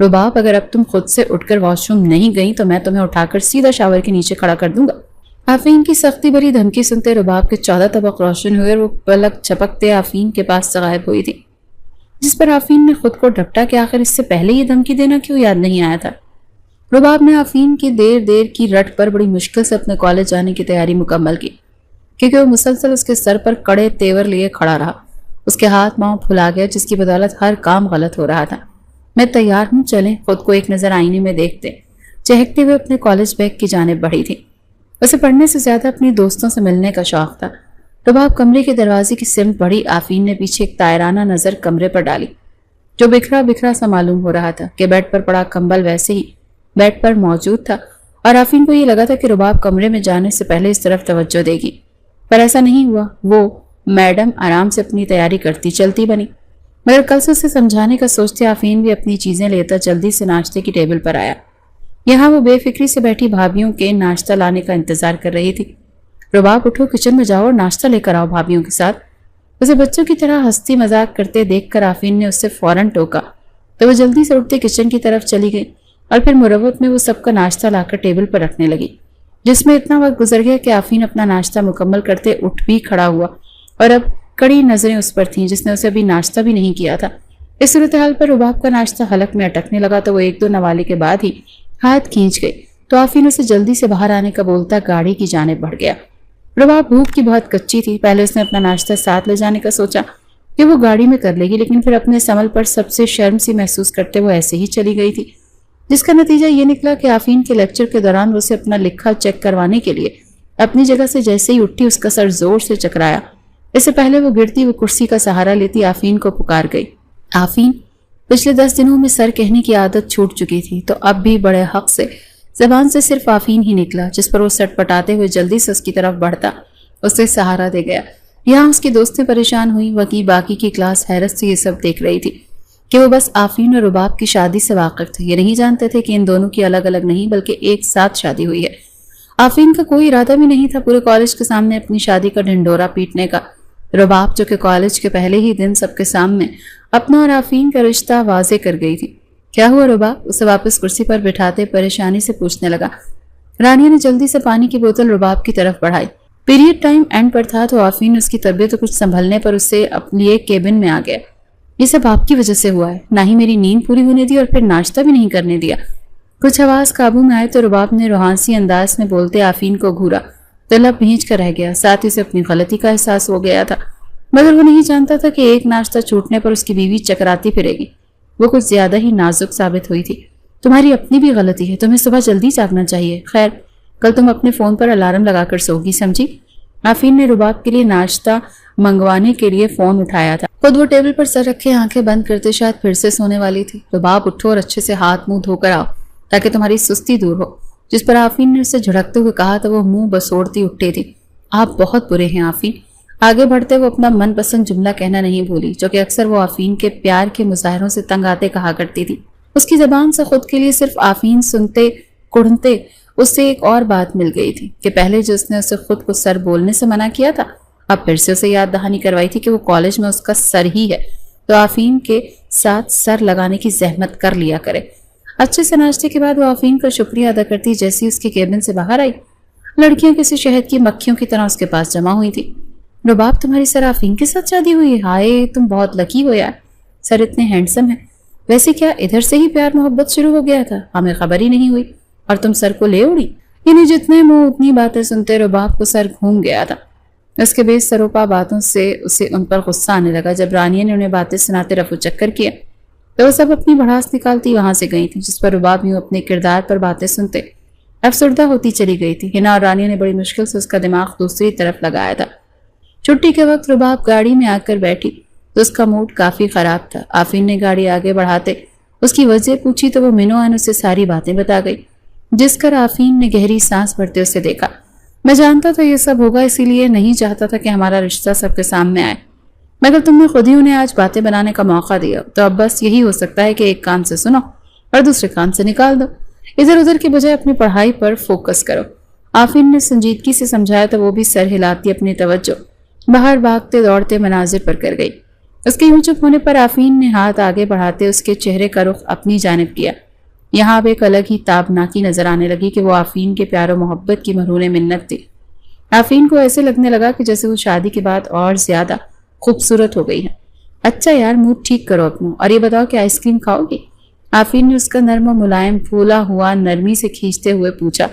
رباب، اگر اب تم خود سے اٹھ کر واش روم نہیں گئی تو میں تمہیں اٹھا کر سیدھا شاور کے نیچے کھڑا کر دوں گا۔ آفرین کی سختی بھری دھمکی سنتے رباب کے 14 طبق روشن ہوئے اور وہ پلک جھپکتے آفرین کے پاس سے غائب ہوئی تھی، جس پر آفرین نے خود کو ڈپٹا کہ آخر اس سے پہلے یہ دھمکی دینا کیوں یاد نہیں آیا تھا۔ رباب نے آفرین کی دیر کی رٹ پر بڑی مشکل سے اپنے کالج جانے کی تیاری مکمل کی کیونکہ وہ مسلسل اس کے سر پر کڑے تیور لیے کھڑا رہا۔ اس کے ہاتھ پاؤں پھلا گیا جس کی بدولت ہر کام غلط ہو رہا تھا۔ میں تیار ہوں، چلیں۔ خود کو ایک نظر آئینے میں دیکھتے چہکتے ہوئے اپنے کالج بیگ کی جانب بڑھی تھی۔ اسے پڑھنے سے زیادہ اپنی دوستوں سے ملنے کا شوق تھا۔ رباب کمرے کے دروازے کی سمت بڑھی۔ آفین نے پیچھے ایک طائرانہ نظر کمرے پر ڈالی جو بکھرا بکھرا سا معلوم ہو رہا تھا کہ بیڈ پر پڑا کمبل ویسے ہی بیڈ پر موجود تھا، اور آفین کو یہ لگا تھا کہ رباب کمرے میں جانے سے پہلے اس طرف توجہ دے گی، پر ایسا نہیں ہوا۔ وہ میڈم آرام سے اپنی تیاری کرتی چلتی بنی، مگر کل سے اسے سمجھانے کا سوچتے آفین بھی اپنی چیزیں لیتا جلدی سے ناشتے کی ٹیبل پر آیا۔ یہاں وہ بے فکری سے بیٹھی بھابھیوں کے ناشتہ لانے کا انتظار کر رہی تھی۔ رباب اٹھو، کچن میں جاؤ اور ناشتہ لے کر آؤ بھابھیوں کے ساتھ۔ اسے بچوں کی طرح ہنستی مذاق کرتے دیکھ کر آفین نے اس سے فوراً ٹوکا تو وہ جلدی سے اٹھتے کچن کی طرف چلی گئی، اور پھر مروت میں وہ سب کا ناشتہ لا کر ٹیبل پر رکھنے لگی، جس میں اتنا وقت گزر گیا کہ آفین اپنا ناشتہ مکمل کرتے اٹھ بھی کھڑا ہوا، اور اب کڑی نظریں اس پر تھیں جس نے اسے ابھی ناشتہ بھی نہیں کیا تھا۔ اس صورتحال پر رباب کا ناشتہ حلق میں اٹکنے لگا تو وہ ایک دو نوالے کے بعد ہی ہاتھ کھینچ گئی تو آفین اسے جلدی سے باہر آنے کا بولتا گاڑی کی جانب بڑھ گیا۔ رباب بھوک کی بہت کچی تھی، پہلے اس نے اپنا ناشتہ ساتھ لے جانے کا سوچا کہ وہ گاڑی میں کر لے گی، لیکن پھر اپنے سمل پر سب سے شرم سی محسوس کرتے وہ ایسے ہی چلی گئی تھی، جس کا نتیجہ یہ نکلا کہ آفین کے لیکچر کے دوران وہ اسے اپنا لکھا چیک کروانے کے لیے اپنی جگہ سے جیسے ہی اٹھی اس کا سر زور سے چکرایا۔ اس سے پہلے وہ گرتی وہ کرسی کا سہارا لیتی آفین کو پکار گئی۔ آفین پچھلے 10 دنوں میں سر کہنے کی عادت چھوٹ چکی تھی، تو اب بھی بڑے حق سے زبان سے صرف آفین ہی نکلا، جس پر وہ سٹ پٹاتے ہوئے جلدی سے اس کی طرف بڑھتا اسے سہارا دے گیا۔ یہاں اس کی دوستیں پریشان ہوئی، وکی باقی کی کلاس حیرت سے یہ سب دیکھ رہی تھی کہ وہ بس آفین اور رباب کی شادی سے واقف تھے، یہ نہیں جانتے تھے کہ ان دونوں کی الگ الگ نہیں بلکہ ایک ساتھ شادی ہوئی ہے۔ آفین کا کوئی ارادہ بھی نہیں تھا پورے کالج کے سامنے اپنی شادی کا ڈھنڈورا پیٹنے کا۔ رباب جو کہ کالج کے پہلے ہی دن سب کے سامنے اپنا اور آفین کا رشتہ واضح کر گئی تھی۔ کیا ہوا رباب؟ اسے واپس کرسی پر بٹھاتے پریشانی سے پوچھنے لگا۔ رانیہ نے جلدی سے پانی کی بوتل رباب کی طرف بڑھائی۔ پیریڈ ٹائم اینڈ پر تھا تو آفین اس کی طبیعت کچھ سنبھلنے پر اسے اپنی ایک کیبن میں آ گیا۔ یہ سب آپ کی وجہ سے ہوا ہے، نہ ہی میری نیند پوری ہونے دی اور پھر ناشتہ بھی نہیں کرنے دیا۔ کچھ آواز قابو میں آئے تو رباب نے روحانسی انداز میں بولتے آفین کو گھورا تو لب بھینچ کر رہ گیا، ساتھ ہی سے اپنی غلطی کا احساس ہو گیا تھا، مگر وہ نہیں جانتا تھا کہ ایک ناشتہ چھوٹنے پر اس کی بیوی چکراتی پھرے گی۔ وہ کچھ زیادہ ہی نازک ثابت ہوئی تھی۔ تمہاری اپنی بھی غلطی ہے، تمہیں صبح جلدی جاگنا چاہیے۔ خیر، کل تم اپنے فون پر الارم لگا کر سوگی، سمجھی؟ آفین نے رباب کے لیے ناشتہ منگوانے کے لیے فون اٹھایا تھا، خود وہ ٹیبل پر سر رکھے آنکھیں بند کرتے شاید پھر سے سونے والی تھی۔ رباب اٹھو اور اچھے سے ہاتھ منہ دھو کر آؤ تاکہ تمہاری سستی دور ہو، جس پر آفین نے اسے جھڑکتے ہوئے کہا تو وہ منہ بسوڑتی اٹھے تھی۔ آپ بہت برے ہیں آفین۔ آگے بڑھتے وہ اپنا من پسند جملہ کہنا نہیں بھولی، جو کہ اکثر وہ آفین کے پیار کے مظاہروں سے تنگ آتے کہا کرتی تھی۔ اس کی زبان سے خود کے لیے صرف آفین سنتے کڑھنتے اس سے ایک اور بات مل گئی تھی کہ پہلے جو اس نے اسے خود کو سر بولنے سے منع کیا تھا، اب پھر سے اسے یاد دہانی کروائی تھی کہ وہ کالج میں اس کا سر ہی ہے، تو آفین کے ساتھ سر لگانے کی زحمت کر لیا کرے۔ اچھے سے ناشتے کے بعد وہ آفین کا شکریہ ادا کرتی جیسی اس کے کیبن سے باہر آئی، لڑکیاں کسی شہد کی مکھیوں کی طرح اس کے پاس جمع ہوئی تھی۔ رباب تمہاری سر آفین کے ساتھ شادی ہوئی ہے؟ ہائے تم بہت لکی ہو یار، سر اتنے ہینڈسم ہے۔ ویسے کیا ادھر سے ہی پیار محبت شروع ہو گیا تھا؟ ہمیں خبر ہی نہیں ہوئی اور تم سر کو لے اڑی۔ یعنی جتنے منہ اتنی باتیں سنتے رباب کو سر گھوم گیا تھا۔ اس کے بے سروپا باتوں سے اسے ان پر غصہ آنے لگا۔ جب رانیہ نے انہیں باتیں سناتے رفو چکر کیا تو وہ سب اپنی بھڑاس نکالتی وہاں سے گئی تھی، جس پر رباب یوں اپنے کردار پر باتیں سنتے افسردہ ہوتی چلی گئی تھی۔ ہنا اور رانیہ نے بڑی مشکل سے اس کا دماغ دوسری طرف لگایا تھا۔ چھٹی کے وقت رباب گاڑی میں آ کر بیٹھی تو اس کا موڈ کافی خراب تھا۔ آفین نے گاڑی آگے بڑھاتے اس کی وجہ پوچھی تو وہ منوان اسے ساری باتیں بتا گئی، جس کر آفین نے گہری سانس بھرتے اسے دیکھا۔ میں جانتا تھا یہ سب ہوگا، اسی لیے نہیں چاہتا تھا کہ ہمارا رشتہ سب کے سامنے آئے، مگر تم نے خود ہی انہیں آج باتیں بنانے کا موقع دیا، تو اب بس یہی ہو سکتا ہے کہ ایک کان سے سنو اور دوسرے کان سے نکال دو۔ ادھر ادھر کے بجائے اپنی پڑھائی پر فوکس کرو۔ آفین نے سنجیدگی سے سمجھایا تو وہ بھی سر ہلاتی اپنی توجہ باہر بھاگتے دوڑتے مناظر پر کر گئی۔ اس کے یوں چپ ہونے پر آفین نے ہاتھ آگے بڑھاتے اس کے چہرے کا رخ اپنی جانب کیا۔ یہاں اب ایک الگ ہی تابناکی نظر آنے لگی کہ وہ آفین کے پیار و محبت کی مرہون منت تھی۔ آفین کو ایسے لگنے لگا کہ جیسے وہ شادی کے بعد اور زیادہ خوبصورت ہو گئی ہے۔ اچھا یار، موڈ ٹھیک کرو اپنا، اور یہ بتاؤ کہ آئس کریم کھاؤ گی؟ آفین نے اس کا نرم و ملائم پھولا ہوا نرمی سے کھینچتے ہوئے پوچھا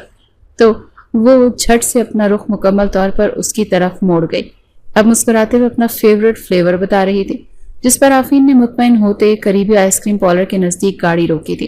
تو وہ جھٹ سے اپنا رخ مکمل طور پر اس کی طرف موڑ گئی۔ اب مسکراتے ہوئے اپنا فیورٹ فلیور بتا رہی تھی، جس پر آفین نے مطمئن ہوتے قریبی آئس کریم پارلر کے نزدیک گاڑی روکی تھی۔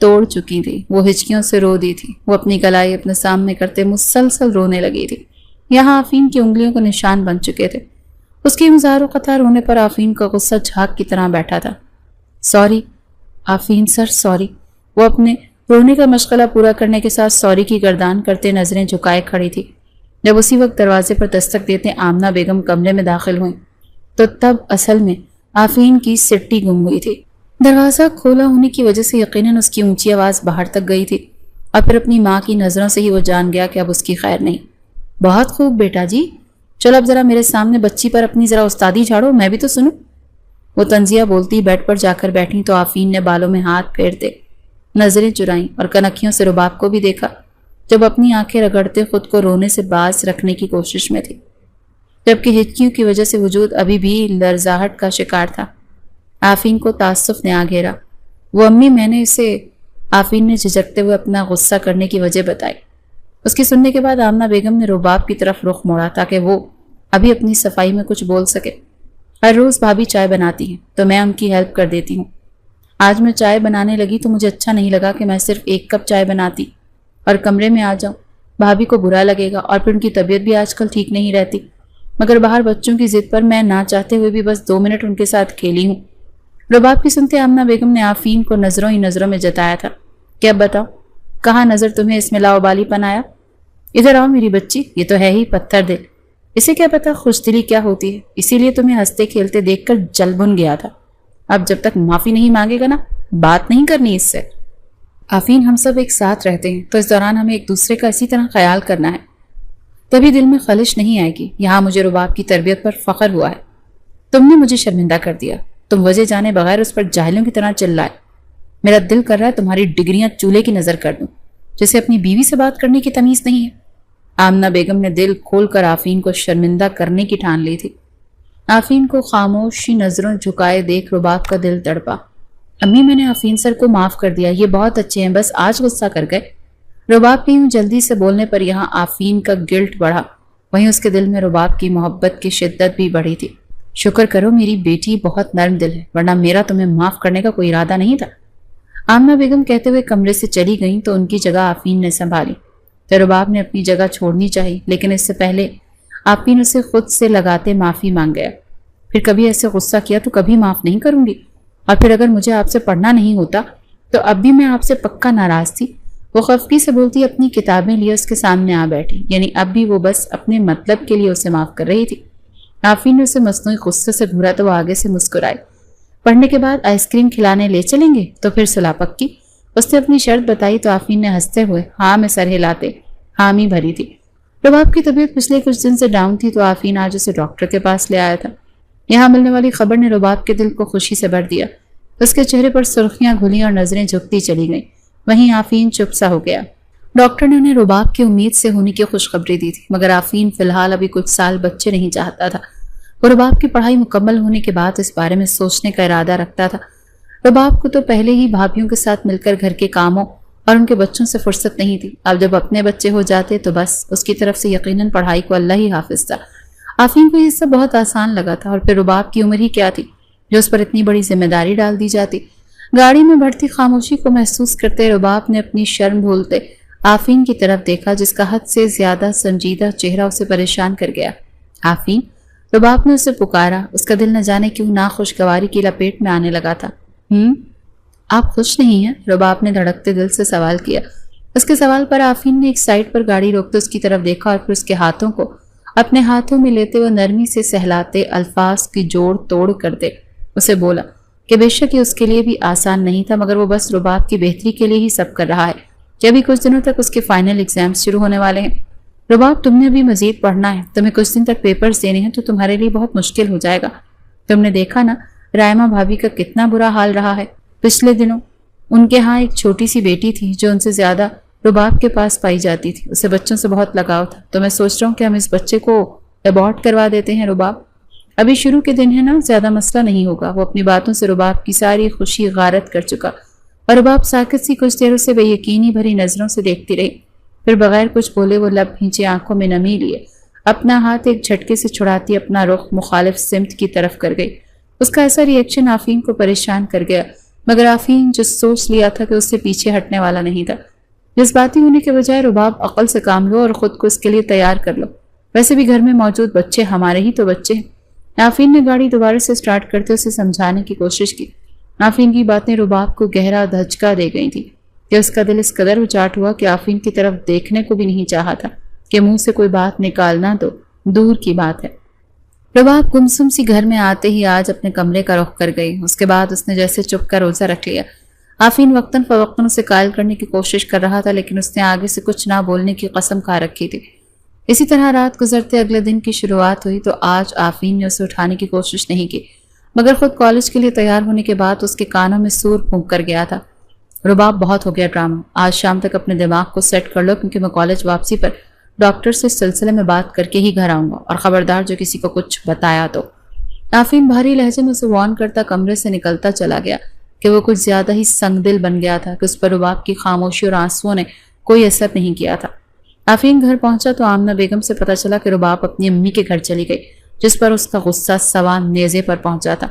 توڑ چکی تھی، وہ ہچکیوں سے رو دی تھی، وہ اپنی کلائی اپنے سامنے کرتے مسلسل رونے لگی تھی۔ یہاں آفین کی انگلیوں کو نشان بن چکے تھے۔ اس کی مزار و قطع رونے پر آفین کا غصہ جھاگ کی طرح بیٹھا تھا۔ سوری آفین سر، سوری۔ وہ اپنے رونے کا مشغلہ پورا کرنے کے ساتھ سوری کی گردان کرتے نظریں جھکائے کھڑی تھی۔ جب اسی وقت دروازے پر دستک دیتے آمنہ بیگم کمرے میں داخل ہوئیں تو تب اصل میں آفین کی سٹی گم ہوئی تھی۔ دروازہ کھولا ہونے کی وجہ سے یقیناً اس کی اونچی آواز باہر تک گئی تھی، اور پھر اپنی ماں کی نظروں سے ہی وہ جان گیا کہ اب اس کی خیر نہیں۔ بہت خوب بیٹا جی، چلو اب ذرا میرے سامنے بچی پر اپنی ذرا استادی جھاڑو، میں بھی تو سنوں۔ وہ طنزیہ بولتی بیڈ پر جا کر بیٹھی تو آفین نے بالوں میں ہاتھ پھیرتے نظریں چرائیں اور کنکھیوں سے رباب کو بھی دیکھا، جب اپنی آنکھیں رگڑتے خود کو رونے سے باز رکھنے کی کوشش میں تھی، جبکہ ہچکیوں کی وجہ سے وجود ابھی بھی لرزاہٹ کا شکار تھا۔ آفین کو تعصف نے آ گھیرا۔ وہ امی، میں نے اسے، آفین نے جھجکتے ہوئے اپنا غصہ کرنے کی وجہ بتائی۔ اس کی سننے کے بعد آمنہ بیگم نے رباب کی طرف رخ موڑا تاکہ وہ ابھی اپنی صفائی میں کچھ بول سکے۔ ہر روز بھابھی چائے بناتی ہیں تو میں ان کی ہیلپ کر دیتی ہوں۔ آج میں چائے بنانے لگی تو مجھے اچھا نہیں لگا کہ میں صرف 1 کپ چائے بناتی اور کمرے میں آ جاؤں، بھابھی کو برا لگے گا، اور پھر ان کی طبیعت بھی آج کل ٹھیک نہیں رہتی۔ مگر باہر بچوں کی ضد پر میں نہ چاہتے ہوئے بھی بس 2 منٹ ان کے ساتھ کھیلی ہوں۔ رباب کی سنتے آمنہ بیگم نے آفین کو نظروں ہی نظروں میں جتایا تھا کہ اب بتاؤ، کہاں نظر تمہیں اس میں لاوبالی پن آیا؟ ادھر آؤ میری بچی، یہ تو ہے ہی پتھر دل، اسے کیا پتا خوش دلی کیا ہوتی ہے، اسی لیے تمہیں ہنستے کھیلتے دیکھ کر جل بن گیا تھا۔ اب جب تک معافی نہیں مانگے گا نا، بات نہیں کرنی اس سے۔ آفین، ہم سب ایک ساتھ رہتے ہیں تو اس دوران ہمیں ایک دوسرے کا اسی طرح خیال کرنا ہے، تبھی دل میں خلش نہیں آئے گی۔ یہاں مجھے رباب کی تربیت پر فخر ہوا ہے۔ تم نے مجھے شرمندہ کر دیا، تم وجہ جانے بغیر اس پر جاہلوں کی طرح چل رہا ہے۔ میرا دل کر رہا ہے تمہاری ڈگریاں چولہے کی نظر کر دوں، جسے اپنی بیوی سے بات کرنے کی تمیز نہیں ہے۔ آمنہ بیگم نے دل کھول کر آفین کو شرمندہ کرنے کی ٹھان لی تھی۔ آفین کو خاموشی نظروں جھکائے دیکھ رباب کا دل تڑپا۔ امی، میں نے آفین سر کو معاف کر دیا، یہ بہت اچھے ہیں، بس آج غصہ کر گئے۔ رباب کے یوں جلدی سے بولنے پر یہاں آفین کا گلٹ بڑھا، وہیں اس کے دل میں رباب کی محبت کی شدت بھی بڑھی تھی۔ شکر کرو میری بیٹی بہت نرم دل ہے، ورنہ میرا تمہیں معاف کرنے کا کوئی ارادہ نہیں تھا۔ آمنہ بیگم کہتے ہوئے کمرے سے چلی گئیں تو ان کی جگہ آفین نے سنبھالی۔ تو رباب نے اپنی جگہ چھوڑنی چاہی، لیکن اس سے پہلے آفین اسے خود سے لگاتے معافی مانگ گیا۔ پھر کبھی ایسے غصہ کیا تو کبھی معاف نہیں کروں گی، اور پھر اگر مجھے آپ سے پڑھنا نہیں ہوتا تو اب بھی میں آپ سے پکا ناراض تھی۔ وہ خفگی سے بولتی اپنی کتابیں لیے اس کے سامنے آ بیٹھی، یعنی اب بھی وہ بس اپنے مطلب کے لیے اسے معاف کر رہی تھی۔ آفین نے اسے مصنوعی غصے سے گھورا تو وہ آگے سے مسکرائی۔ پڑھنے کے بعد آئس کریم کھلانے لے چلیں گے تو پھر صلاح پکی۔ اس نے اپنی شرط بتائی تو آفین نے ہنستے ہوئے ہاں میں سر ہلاتے حامی بھری تھی۔ رباب کی طبیعت پچھلے کچھ دن سے ڈاؤن تھی تو آفین آج اسے ڈاکٹر کے پاس لے آیا تھا۔ یہاں ملنے والی خبر نے رباب کے دل کو خوشی سے بھر دیا۔ اس کے چہرے پر سرخیاں گھلیں اور نظریں جھکتی چلی گئیں، وہیں آفین چپ سا ہو گیا۔ ڈاکٹر نے انہیں رباب کی امید سے ہونے کی خوشخبری دی تھی، مگر آفین فی الحال ابھی کچھ سال بچے نہیں چاہتا تھا۔ وہ رباب کی پڑھائی مکمل ہونے کے بعد اس بارے میں سوچنے کا ارادہ رکھتا تھا۔ رباب کو تو پہلے ہی بھابھیوں کے ساتھ مل کر گھر کے کاموں اور ان کے بچوں سے فرصت نہیں تھی۔ اب جب اپنے بچے ہو جاتے تو بس اس کی طرف سے یقیناً پڑھائی کو اللہ ہی حافظ تھا۔ آفین کو یہ سب بہت آسان لگا تھا، اور پھر رباب کی عمر ہی کیا تھی جو اس پر اتنی بڑی ذمہ داری ڈال دی جاتی۔ گاڑی میں بڑھتی خاموشی کو محسوس کرتے رباب نے اپنی شرم بھولتے آفین کی طرف دیکھا، جس کا حد سے زیادہ سنجیدہ چہرہ اسے پریشان کر گیا۔ آفین، رباب نے اسے پکارا۔ اس کا دل نہ جانے کیوں ناخوشگواری کی لپیٹ میں آنے لگا تھا۔ آپ خوش نہیں ہیں؟ رباب نے دھڑکتے دل سے سوال کیا۔ اس کے سوال پر آفین نے ایک سائڈ پر گاڑی روکتے اس کی طرف دیکھا اور پھر اس کے ہاتھوں کو اپنے ہاتھوں میں لیتے ہوئے نرمی سے سہلاتے الفاظ کی جوڑ توڑ کرتے اسے بولا کہ بے شک یہ اس کے لیے بھی آسان نہیں تھا، مگر وہ بس رباب کی بہتری کے لیے ہی سب کر رہا ہے کہ ابھی کچھ دنوں تک اس کے فائنل ایگزامز شروع ہونے والے ہیں۔ رباب، تم نے ابھی مزید پڑھنا ہے، تمہیں کچھ دن تک پیپرز دینے ہیں تو تمہارے لیے بہت مشکل ہو جائے گا۔ تم نے دیکھا نا رائمہ بھابھی کا کتنا برا حال رہا ہے پچھلے دنوں۔ ان کے ہاں ایک چھوٹی سی بیٹی تھی جو ان سے زیادہ رباب کے پاس پائی جاتی تھی، اسے بچوں سے بہت لگاؤ تھا، تو میں سوچ رہا ہوں کہ ہم اس بچے کو ابارٹ کروا دیتے ہیں۔ رباب، ابھی شروع کے دن ہے نا، زیادہ مسئلہ نہیں ہوگا۔ وہ اپنی باتوں سے رباب کی ساری خوشی غارت کر چکا، اور رباب ساکت سی کچھ دیر اسے بے یقینی بھری نظروں سے دیکھتی رہی۔ پھر بغیر کچھ بولے وہ لب بھینچے آنکھوں میں نمی لیے اپنا ہاتھ ایک جھٹکے سے چھڑاتی اپنا رخ مخالف سمت کی طرف کر گئی۔ اس کا ایسا ری ایکشن آفین کو پریشان کر گیا۔ مگر آفین جو سوچ لیا تھا کہ اس سے پیچھے ہٹنے والا نہیں تھا۔ جذباتی ہونے کے بجائے رباب عقل سے کام لو اور خود کو اس کے لیے تیار کر لو، ویسے بھی گھر میں موجود بچے ہمارے ہی تو بچے ہیں۔ آفین نے گاڑی دوبارہ سے سٹارٹ کرتے اسے سمجھانے کی کوشش کی۔ آفین کی باتیں رباب کو گہرا دھچکا دے گئی تھی کہ اس کا دل اس قدر اچاٹ ہوا کہ آفین کی طرف دیکھنے کو بھی نہیں چاہا تھا کہ منہ سے کوئی بات نکالنا تو دور کی بات ہے۔ رباب گمسم سی گھر میں آتے ہی آج اپنے کمرے کا رخ کر گئی۔ اس کے بعد اس نے جیسے چپ کر روزہ رکھ لیا۔ آفین وقتاً فوقتاً اسے قائل کرنے کی کوشش کر رہا تھا، لیکن اس نے آگے سے کچھ نہ بولنے کی قسم کھا رکھی تھی۔ اسی طرح رات گزرتے اگلے دن کی شروعات ہوئی تو آج آفین نے اسے اٹھانے کی کوشش نہیں کی، مگر خود کالج کے لیے تیار ہونے کے بعد اس کے کانوں میں سور پھونک کر گیا تھا۔ رباب بہت ہو گیا ڈرامہ، آج شام تک اپنے دماغ کو سیٹ کر لو، کیونکہ میں کالج واپسی پر ڈاکٹر سے اس سلسلے میں بات کر کے ہی گھر آؤں گا، اور خبردار جو کسی کو کچھ بتایا تو۔ آفین بھاری لہجے میں اسے وارن کرتا کمرے سے نکلتا چلا گیا کہ وہ کچھ زیادہ ہی سنگ دل بن گیا تھا کہ اس پر رباب کی خاموشی اور آنسوؤں نے کوئی اثر نہیں کیا تھا۔ آفین گھر پہنچا تو آمنہ بیگم سے پتہ چلا کہ رباب اپنی امی کے گھر چلی گئی، جس پر اس کا غصہ سوان نیزے پر پہنچا تھا۔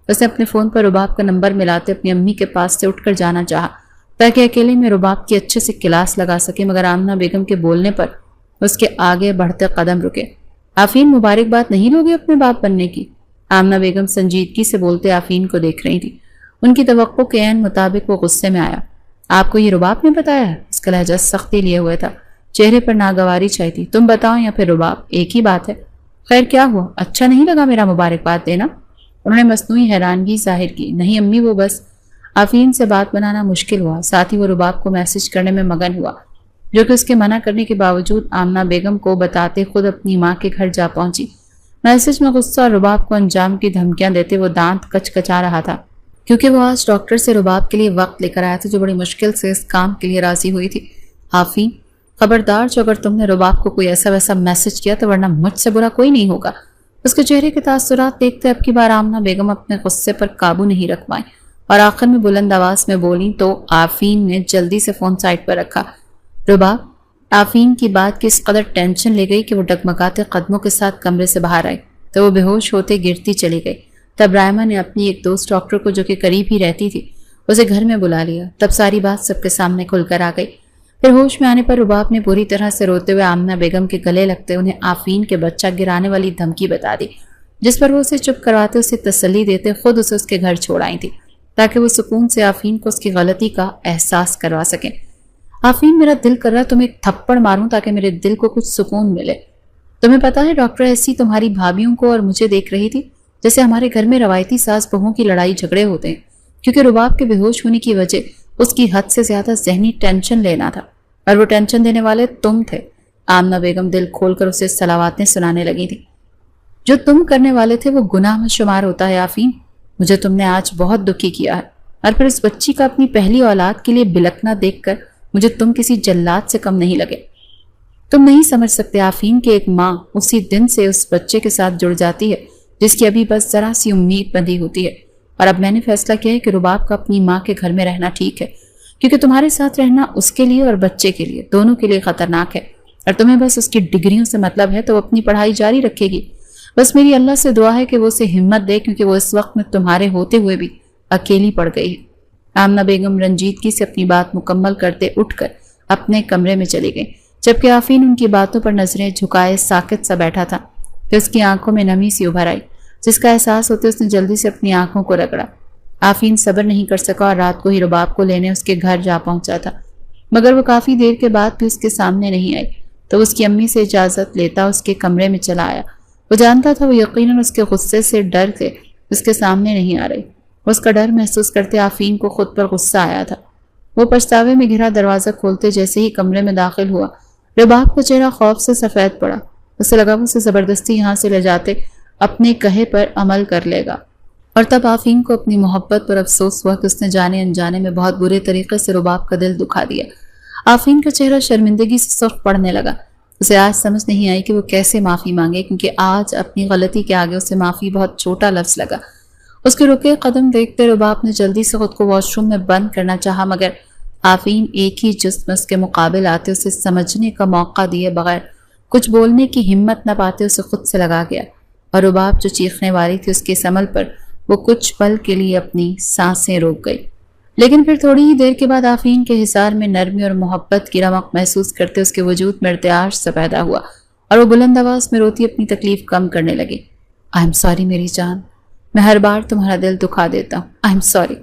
اس نے اپنے فون پر رباب کا نمبر ملاتے اپنی امی کے پاس سے اٹھ کر جانا چاہا تاکہ اکیلے میں رباب کی اچھے سے کلاس لگا سکے، مگر آمنہ بیگم کے بولنے پر اس کے آگے بڑھتے قدم رکے۔ آفین مبارکباد نہیں لوگے اپنے باپ بننے کی؟ آمنہ بیگم سنجیدگی سے بولتے آفین کو دیکھ رہی تھی۔ ان کی توقع کے عین مطابق وہ غصے میں آیا۔ آپ کو یہ رباب نے بتایا ہے؟ اس کا لہجہ سختی لیے ہوئے تھا، چہرے پر ناگواری چھائی تھی۔ تم بتاؤ یا پھر رباب، ایک ہی بات ہے۔ خیر کیا ہوا؟ اچھا نہیں لگا میرا مبارکباد دینا؟ انہوں نے مصنوعی حیرانگی ظاہر کی۔ نہیں امی، وہ بس آفین سے بات بنانا مشکل ہوا، ساتھ ہی وہ رباب کو میسج کرنے میں مگن ہوا، جو کہ اس کے منع کرنے کے باوجود آمنہ بیگم کو بتاتے خود اپنی ماں کے گھر جا پہنچی۔ میسج میں غصہ اور رباب کو انجام کی دھمکیاں دیتے وہ دانت کچ کچا رہا تھا، کیونکہ وہ آج ڈاکٹر سے رباب کے لیے وقت لے کر آیا تھا، جو بڑی مشکل سے اس کام کے لیے راضی ہوئی تھی۔ آفین خبردار، جو اگر تم نے رباب کو کوئی ایسا ویسا میسج کیا تو ورنہ مجھ سے برا کوئی نہیں ہوگا۔ اس کے چہرے کے تاثرات دیکھتے اب کی بار آمنہ بیگم اپنے غصے پر قابو نہیں رکھ پائیں اور آخر میں بلند آواز میں بولی تو آفین نے جلدی سے فون سائٹ پر رکھا۔ رباب آفین کی بات کی اس قدر ٹینشن لے گئی کہ وہ ڈگمگاتے قدموں کے ساتھ کمرے سے باہر آئی تو وہ بے ہوش ہوتے گرتی چلی گئی۔ تب رائمہ نے اپنی ایک دوست ڈاکٹر کو، جو کہ قریب ہی رہتی تھی، اسے گھر میں بلا لیا۔ تب ساری بات سب کے سامنے کھل کر آ گئی۔ پھر ہوش میں آنے پر رباب نے پوری طرح سے روتے ہوئے آمنہ بیگم کے گلے لگتے انہیں آفین کے بچہ گرانے والی دھمکی بتا دی، جس پر وہ اسے چپ کرواتے، اسے تسلی دیتے خود اسے اس کے گھر چھوڑ آئی تھی تاکہ وہ سکون سے آفین کو اس کی غلطی کا احساس کروا سکیں۔ آفین، میرا دل کر رہا تمہیں ایک تھپڑ ماروں تاکہ میرے دل کو کچھ سکون ملے۔ تمہیں پتا ہے ڈاکٹر ایسی تمہاری بھابھیوں کو اور مجھے دیکھ رہی تھی جیسے ہمارے گھر میں روایتی ساس بہووں کی لڑائی جھگڑے ہوتے ہیں، کیونکہ رباب کے بے ہوش ہونے کی وجہ اس کی حد سے زیادہ ذہنی ٹینشن لینا تھا، اور وہ ٹینشن دینے والے تم تھے۔ آمنہ بیگم دل کھول کر اسے صلواتیں سنانے لگی تھی۔ جو تم کرنے والے تھے وہ گناہ میں شمار ہوتا ہے آفین، مجھے تم نے آج بہت دکھی کیا ہے، اور پھر اس بچی کا اپنی پہلی اولاد کے لیے بلکنا دیکھ کر مجھے تم کسی جلاد سے کم نہیں لگے۔ تم نہیں سمجھ سکتے آفین کہ ایک ماں اسی دن سے اس بچے کے ساتھ جڑ جاتی ہے جس کی ابھی بس ذرا سی امید بندھی ہوتی ہے، اور اب میں نے فیصلہ کیا ہے کہ رباب کا اپنی ماں کے گھر میں رہنا ٹھیک ہے، کیونکہ تمہارے ساتھ رہنا اس کے لیے اور بچے کے لیے دونوں کے لیے خطرناک ہے، اور تمہیں بس اس کی ڈگریوں سے مطلب ہے تو وہ اپنی پڑھائی جاری رکھے گی۔ بس میری اللہ سے دعا ہے کہ وہ اسے ہمت دے، کیونکہ وہ اس وقت میں تمہارے ہوتے ہوئے بھی اکیلی پڑ گئی ہے۔ آمنہ بیگم رنجیدگی سے اپنی بات مکمل کرتے اٹھ کر اپنے کمرے میں چلی گئی، جبکہ آفین ان کی باتوں پر نظریں جھکائے ساکت سا بیٹھا تھا کہ اس کی آنکھوں میں نمی سی ابھر آئی، جس کا احساس ہوتے اس نے جلدی سے اپنی آنکھوں کو رگڑا۔ آفین صبر نہیں کر سکا اور رات کو ہی رباب کو لینے اس کے گھر جا پہنچا تھا، مگر وہ کافی دیر کے بعد بھی اس کے سامنے نہیں آئی تو اس کی امی سے اجازت لیتا اس کے کمرے میں چلا آیا۔ وہ جانتا تھا وہ یقیناً اس کے غصے سے ڈر کے اس کے سامنے نہیں آ رہی۔ اس کا ڈر محسوس کرتے آفین کو خود پر غصہ آیا تھا۔ وہ پچھتاوے میں گھرا دروازہ کھولتے جیسے ہی کمرے میں داخل ہوا، رباب کا چہرہ خوف سے سفید پڑا۔ اسے لگا وہ اسے زبردستی یہاں سے لے جاتے اپنے کہے پر عمل کر لے گا، اور تب آفین کو اپنی محبت پر افسوس ہوا کہ اس نے جانے انجانے میں بہت برے طریقے سے رباب کا دل دکھا دیا۔ آفین کا چہرہ شرمندگی سے سرخ پڑنے لگا۔ اسے آج سمجھ نہیں آئی کہ وہ کیسے معافی مانگے، کیونکہ آج اپنی غلطی کے آگے اسے معافی بہت چھوٹا لفظ لگا۔ اس کے رکے قدم دیکھتے رباب نے جلدی سے خود کو واش روم میں بند کرنا چاہا، مگر آفین ایک ہی جسم اس کے مقابل آتے اسے سمجھنے کا موقع دیے بغیر کچھ بولنے کی ہمت نہ پاتے اسے خود سے لگا گیا، اور رباب جو چیخنے والی تھی اس کے سمل پر وہ کچھ پل کے لیے اپنی سانسیں روک گئی۔ لیکن پھر تھوڑی ہی دیر کے بعد آفین کے حصار میں نرمی اور محبت کی رمق محسوس کرتے اس کے وجود میں ارتعاش سا پیدا ہوا اور وہ بلند آواز میں روتی اپنی تکلیف کم کرنے لگی۔ آئی ایم سوری میری جان، میں ہر بار تمہارا دل دکھا دیتا ہوں، آئی ایم سوری،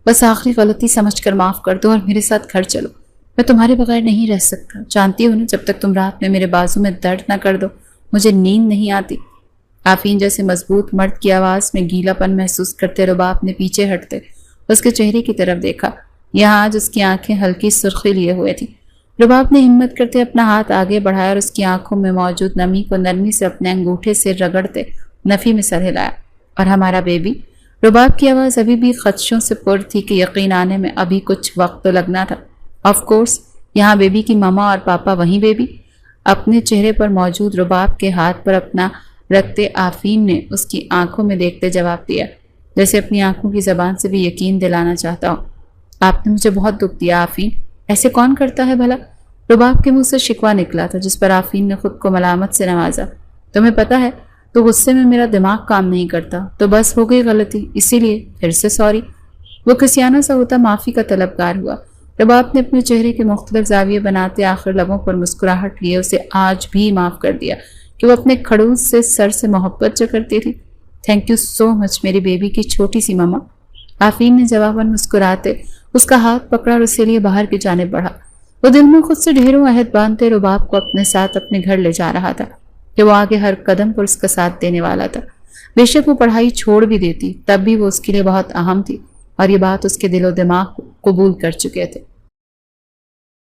بس آخری غلطی سمجھ کر معاف کر دو اور میرے ساتھ گھر چلو، میں تمہارے بغیر نہیں رہ سکتا، جانتی ہو نا جب تک تم رات میں میرے بازو میں درد نہ کر دو مجھے نیند نہیں آتی۔ آفین جیسے مضبوط مرد کی آواز میں گیلا پن محسوس کرتے رباب نے پیچھے ہٹتے اس کے چہرے کی طرف دیکھا۔ یہاں آج اس کی آنکھیں ہلکی سرخی لیے ہوئے تھیں۔ رباب نے ہمت کرتے اپنا ہاتھ آگے بڑھایا اور اس کی آنکھوں میں موجود نمی کو نرمی سے اپنے انگوٹھے سے رگڑتے نفی میں سر ہلایا۔ اور ہمارا بیبی؟ رباب کی آواز ابھی بھی خدشوں سے پر تھی کہ یقین آنے میں ابھی کچھ وقت تو لگنا تھا۔ آف کورس، یہاں بیبی کی ماما اور پاپا وہیں بیبی؟ اپنے چہرے پر موجود رباب کے ہاتھ پر اپنا رکھتے آفین نے اس کی آنکھوں میں دیکھتے جواب دیا، جیسے اپنی آنکھوں کی زبان سے بھی یقین دلانا چاہتا ہوں۔ آپ نے مجھے بہت دکھ دیا آفین، ایسے کون کرتا ہے بھلا؟ رباب کے منہ سے شکوہ نکلا تھا جس پر آفین نے خود کو ملامت سے نوازا۔ تمہیں پتا ہے تو غصے میں میرا دماغ کام نہیں کرتا، تو بس ہو گئی غلطی، اسی لیے پھر سے سوری۔ وہ کسیانہ سا ہوتا معافی کا طلبگار ہوا۔ رباب نے اپنے چہرے کے مختلف زاویے بناتے آخر لبوں پر مسکراہٹ لیے اسے آج بھی معاف کر دیا کہ وہ اپنے کھڑوس سے سر سے محبت جو کرتی تھی۔ تھینک یو سو مچ میری بیبی کی چھوٹی سی ماما۔ آفین نے جواباً مسکراتے اس کا ہاتھ پکڑا اور اسے لیے باہر کی جانب بڑھا۔ وہ دل میں خود سے ڈھیروں عہد باندھتے رباب کو اپنے ساتھ اپنے گھر لے جا رہا تھا کہ وہ آگے ہر قدم پر اس کا ساتھ دینے والا تھا۔ بے شک وہ پڑھائی چھوڑ بھی دیتی تب بھی وہ اس کے لیے بہت اہم تھی اور یہ بات اس کے دل و دماغ قبول کر چکے تھے۔